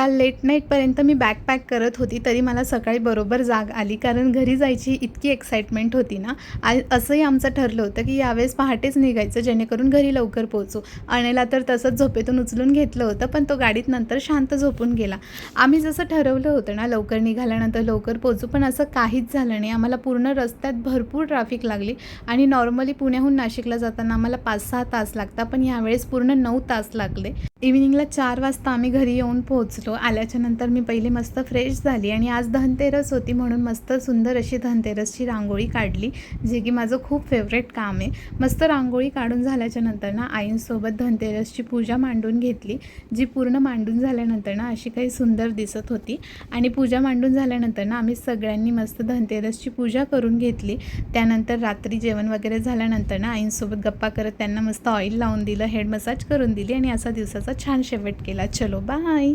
काल लेट नाईटपर्यंत मी bag pack करत होती, तरी मला सकाळी बरोबर जाग आली. कारण घरी जायची इतकी एक्साइटमेंट होती ना. असंही आमचं ठरलं होतं की यावेळेस पहाटेच निघायचं, जेणेकरून घरी लवकर पोहोचू. अनयला तर तसंच झोपेतून उचलून घेतलं होतं, पण तो गाडीत नंतर शांत झोपून गेला. आम्ही जसं ठरवलं होतं ना, लवकर निघाल्यानंतर लवकर पोहोचू, पण असं काहीच झालं नाही. आम्हाला पूर्ण रस्त्यात भरपूर ट्रॅफिक लागली आणि नॉर्मली पुण्याहून नाशिकला जाताना आम्हाला 5-6 तास लागतात, पण यावेळेस पूर्ण 9 तास लागले. इव्हिनिंगला 4 वाजता आम्ही घरी येऊन पोहोचलो. आल्याच्यानंतर मी पहिली मस्त फ्रेश झाली आणि आज धनतेरस होती, म्हणून मस्त सुंदर अशी धनतेरसची रांगोळी काढली, जे की माझं खूप फेवरेट काम आहे. मस्त रांगोळी काढून झाल्याच्यानंतर ना आईंसोबत धनतेरसची पूजा मांडून घेतली, जी पूर्ण मांडून झाल्यानंतर ना अशी काही सुंदर दिसत होती. आणि पूजा मांडून झाल्यानंतर ना आम्ही सगळ्यांनी मस्त धनतेरसची पूजा करून घेतली. त्यानंतर रात्री जेवण वगैरे झाल्यानंतर ना आईंसोबत गप्पा करत त्यांना मस्त ऑइल लावून दिलं, हेड मसाज करून दिली आणि असा दिवसाचा छान शेवट केला. चलो बाय.